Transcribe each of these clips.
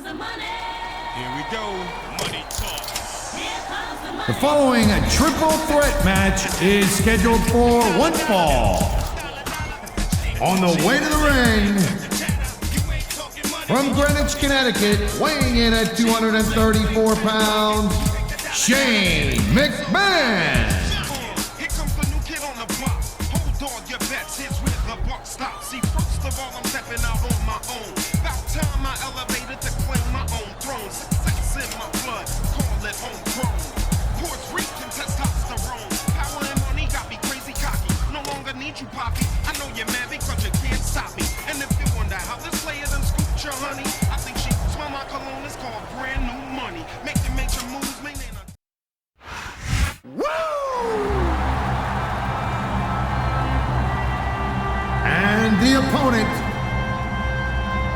Here we go. Money talk. The following triple threat match is scheduled for one fall. On the way to the ring, from Greenwich, Connecticut, weighing in at 234 pounds, Shane McMahon. Here comes the new kid on the block. Hold on your bets, here's where the buck stops. See, first of all, I'm stepping out on my own. About time I elevated to claim my own throne. Success in my blood, call it homegrown. Puerto Rican testosterone. Power and money got me crazy cocky. No longer need you, Poppy. I know you're mad because you can't stop me. And if you wonder how this player done scooped your honey, I think she smell my cologne. It's called brand new money. Making major moves, man. And the opponent,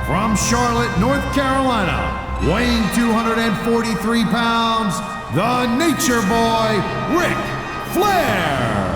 from Charlotte, North Carolina, weighing 243 pounds, the Nature Boy, Ric Flair.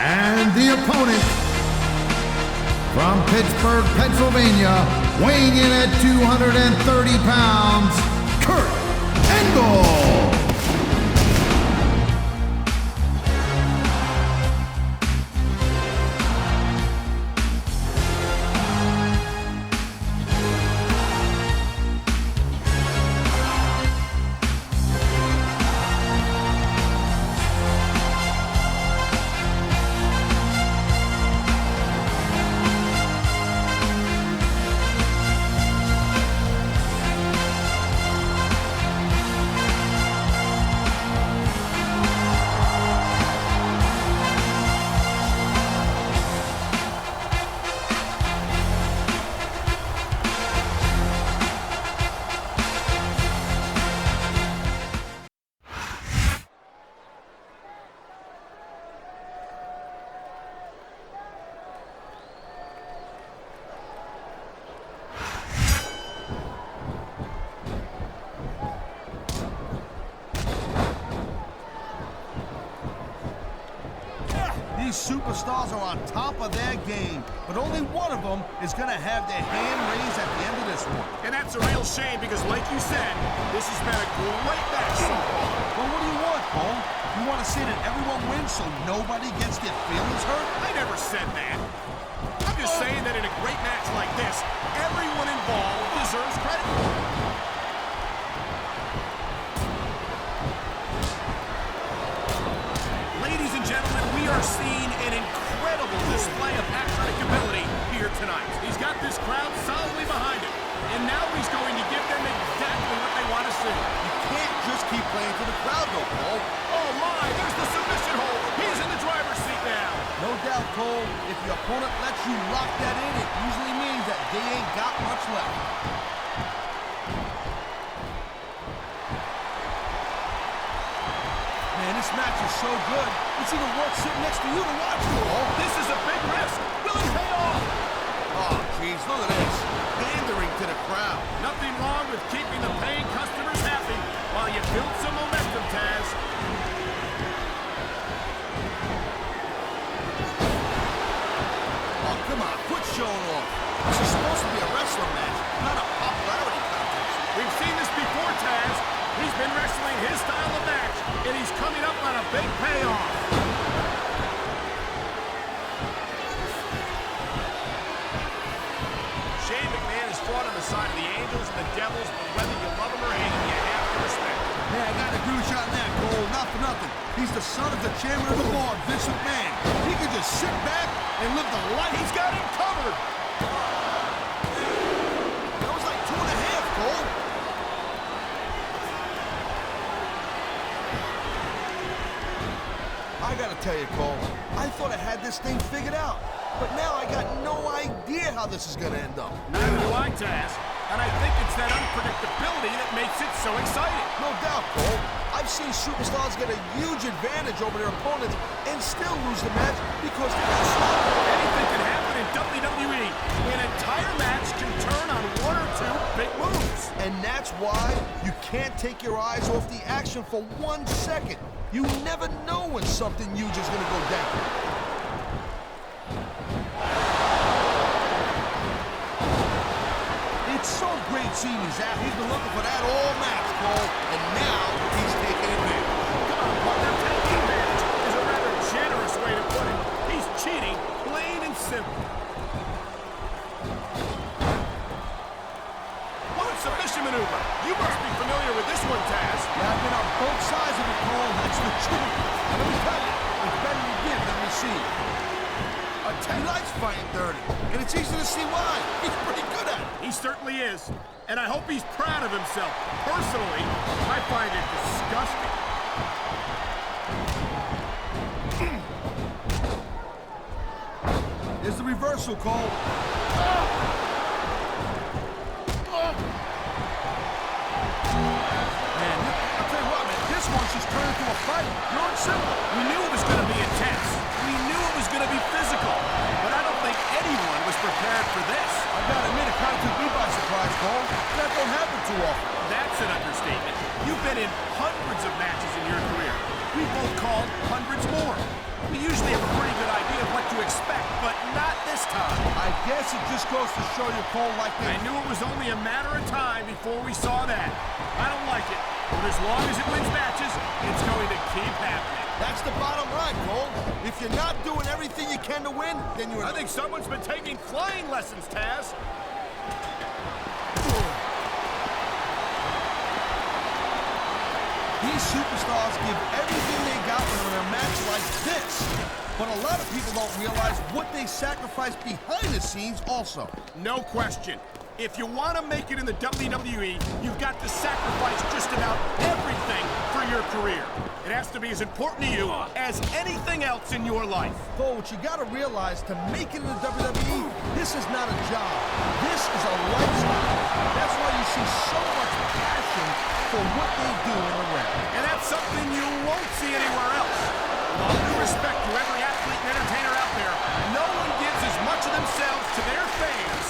And the opponent, from Pittsburgh, Pennsylvania, weighing in at 230 pounds, Kurt Angle. These superstars are on top of their game, but only one of them is going to have their hand raised at the end of this one. And that's a real shame because, like you said, this has been a great match so far. Well, what do you want, Cole? You want to see that everyone wins so nobody gets their feelings hurt? I never said that. I'm just saying that in a great match like this, everyone involved deserves credit. Ladies and gentlemen, we are seeing an incredible display of athletic ability here tonight. He's got this crowd solidly behind him, and now he's going to give them exactly what they want to see. You can't just keep playing to the crowd, though, Cole. Oh my, there's the submission hold. He's in the driver's seat now. No doubt, Cole. If your opponent lets you lock that in, it usually means that they ain't got much left. Man, this match is so good. It's even worth sitting next to you to watch, Cole. This is a big risk. Will it pay off? Oh, jeez, look at this. Pandering to the crowd. Nothing wrong with keeping the paying customers happy while you build some momentum, Taz. Oh, come on, quit showing off. This is supposed to be a wrestling match, not a popularity contest. We've seen this before, Taz. He's been wrestling his style of match and he's coming up on a big payoff. Shane McMahon has fought on the side of the Angels and the Devils, but whether you love him or hate him, you have to respect him. Yeah, I gotta agree with you on that, Cole. Not for nothing. He's the son of the chairman of the board, Vince McMahon. He can just sit back and live the life. He's got him covered. That was like 2.5, Cole. I gotta tell you, Cole, I thought I had this thing figured out. But now I got no idea how this is gonna end up. Neither do I, Taz. And I think it's that unpredictability that makes it so exciting. No doubt, Cole. I've seen superstars get a huge advantage over their opponents and still lose the match because they got sloppy. Anything can happen in WWE. An entire match can turn on one or two big moves. And that's why you can't take your eyes off the action for 1 second. You never know when something huge is gonna go down. It's so great seeing he's out. He's been looking for that all match, Cole, and now he's taking advantage. Come on, partner, taking advantage is a rather generous way to put it. He's cheating, plain and simple. What a submission maneuver. You must be familiar with this one, Taz. Yeah, I've been on both sides of it, Cole. That's the truth. And let me tell you, it's better to give than receive. He likes fighting dirty, and it's easy to see why. He's pretty good at it. He certainly is. And I hope he's proud of himself. Personally, I find it disgusting. Here's the reversal, Cole. Man, I'll tell you what, man, this one's just turned into a fight. Pure and simple. We knew it was going to be intense. We knew it was going to be physical. But I don't think anyone was prepared for this. I gotta admit, it kind of took me by surprise, Cole. That don't happen too often. That's an understatement. You've been in hundreds of matches in your career. We've both called hundreds more. We usually have a pretty good idea of what to expect, but not this time. I guess it just goes to show you, Cole, like I knew it was only a matter of time before we saw that. I don't like it, but as long as it wins matches, it's going to keep happening. That's the bottom line, Cole. If you're not doing everything you can to win, then you're... I think someone's been taking flying lessons, Taz. These superstars give everything they got when they're in a match like this. But a lot of people don't realize what they sacrifice behind the scenes also. No question. If you want to make it in the WWE, you've got to sacrifice just about everything for your career. It has to be as important to you as anything else in your life. Cole, what you got to realize, to make it in the WWE, this is not a job. This is a lifestyle. That's why you see so much passion for what they do in the ring. And that's something you won't see anywhere else. With all due respect to every athlete and entertainer out there, no one gives as much of themselves to their fans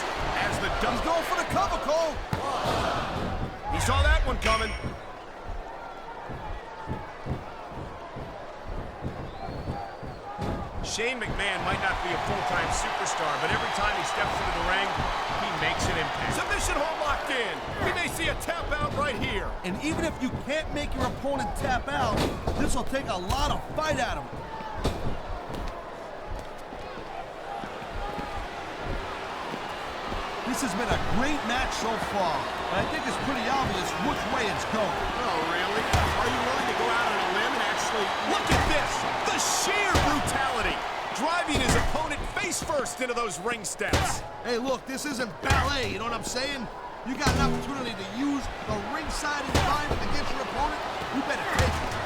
as the He's going for the cover, Cole. He saw that one coming. Shane McMahon might not be a full-time superstar, but every time he steps into the ring, he makes an impact. Submission hold locked in. We may see a tap out right here. And even if you can't make your opponent tap out, this will take a lot of fight out of him. This has been a great match so far, and I think it's pretty obvious which way it's going. Oh, really? Are you willing to go out on a limb and actually... Look at this! The sheer brutality! Driving his opponent face first into those ring steps. Hey, look, this isn't ballet, you know what I'm saying? You got an opportunity to use the ringside environment against your opponent, you better take it.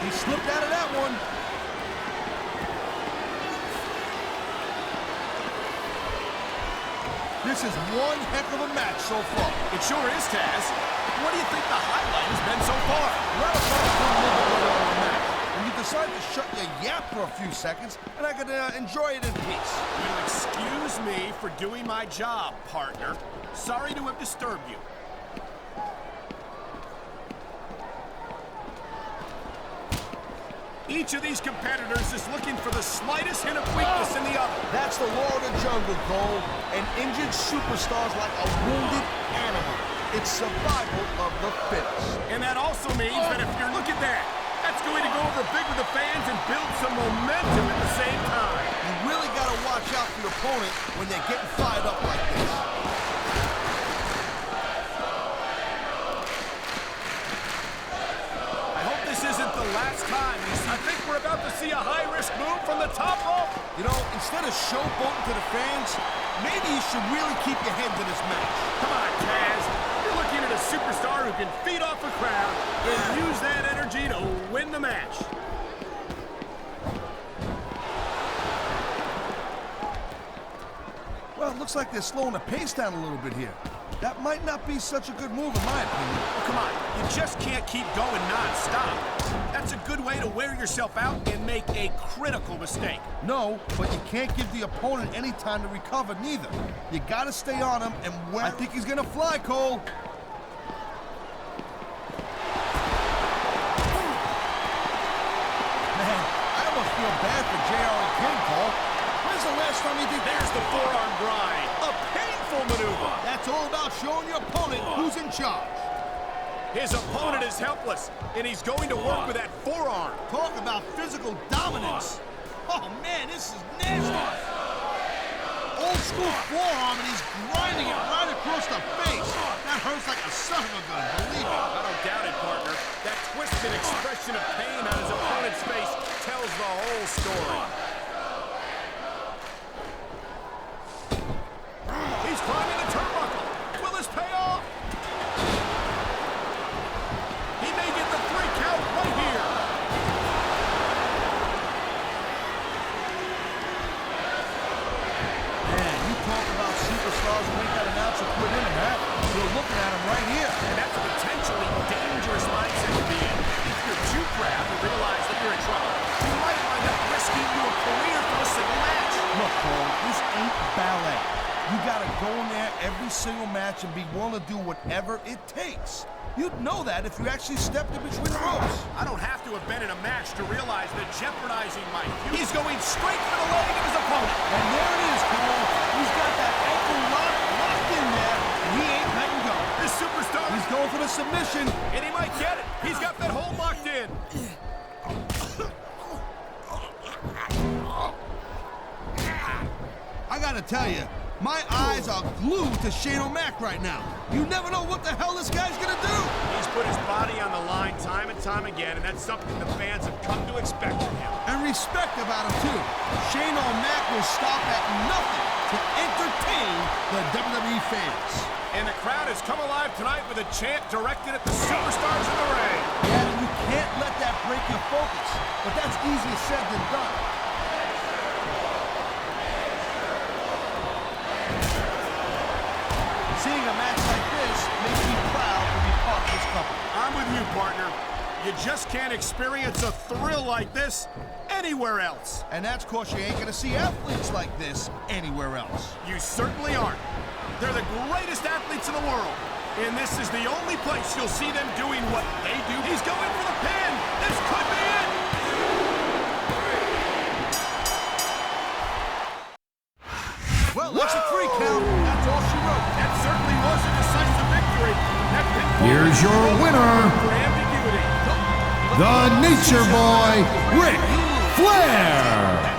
He slipped out of that one. This is one heck of a match so far. It sure is, Taz. What do you think the highlight has been so far? Well, it's not a good movie on the match. And you decide to shut your yap for a few seconds, and I could enjoy it in peace. You'll excuse me for doing my job, partner. Sorry to have disturbed you. Each of these competitors is looking for the slightest hint of weakness in the other. That's the law of the jungle, Cole. And injured superstars like a wounded animal. It's survival of the fittest. And that also means that if you're looking at that, that's going to go over big with the fans and build some momentum at the same time. You really got to watch out for your opponent when they're getting fired up like this. I hope this isn't the last time you see. I think we're about to see a high-risk move from the top rope. You know, instead of showboating to the fans, maybe you should really keep your head to this match. Come on, Taz. You're looking at a superstar who can feed off a crowd and use that energy to win the match. Well, it looks like they're slowing the pace down a little bit here. That might not be such a good move in my opinion. Oh, come on, you just can't keep going non-stop. That's a good way to wear yourself out and make a critical mistake. No, but you can't give the opponent any time to recover neither. You gotta stay on him, and I think he's gonna fly, Cole. Man, I almost feel bad for JR and King, Cole. When's the last time he did that? There's the forearm grind. A painful maneuver. That's all about showing your opponent who's in charge. His opponent is helpless, and he's going to work with that forearm. Talk about physical dominance. Oh, man, this is nasty. Old school forearm, and he's grinding it right across the face. That hurts like a son of a gun, believe me. I don't doubt it, partner. That twisted expression of pain on his opponent's face tells the whole story. He's climbing the turnbuckle. Will this pay off? He may get the 3 count right here. Man, you talk about superstars who make that announcer quit in him, huh? You're looking at him right here. And that's a potentially dangerous mindset to be in. If you're too proud to realize that you're in trouble, you might wind up risking your career for a single match. Look, Cole, this ain't ballet. You gotta go in there every single match and be willing to do whatever it takes. You'd know that if you actually stepped in between the ropes. I don't have to have been in a match to realize that jeopardizing my future. He's going straight for the leg of his opponent. And there it is, Cole. He's got that ankle locked in there, and he ain't letting go. This superstar. He's going for the submission. And he might get it. He's got that hold locked in. I gotta tell you, my eyes are glued to Shane O'Mac right now. You never know what the hell this guy's gonna do. He's put his body on the line time and time again, and that's something the fans have come to expect from him. And respect about him, too. Shane O'Mac will stop at nothing to entertain the WWE fans. And the crowd has come alive tonight with a chant directed at the superstars in the ring. Yeah, and you can't let that break your focus. But that's easier said than done. Seeing a match like this makes me proud to be part of this company. I'm with you, partner. You just can't experience a thrill like this anywhere else. And that's cause you ain't gonna see athletes like this anywhere else. You certainly aren't. They're the greatest athletes in the world. And this is the only place you'll see them doing what they do. He's going for the pin. This could be it. Well, that's a 3 count. That's all she wrote. That certainly was a decisive victory. That pinfall Here's your winner, for ambiguity. the Nature Boy, Ric Flair.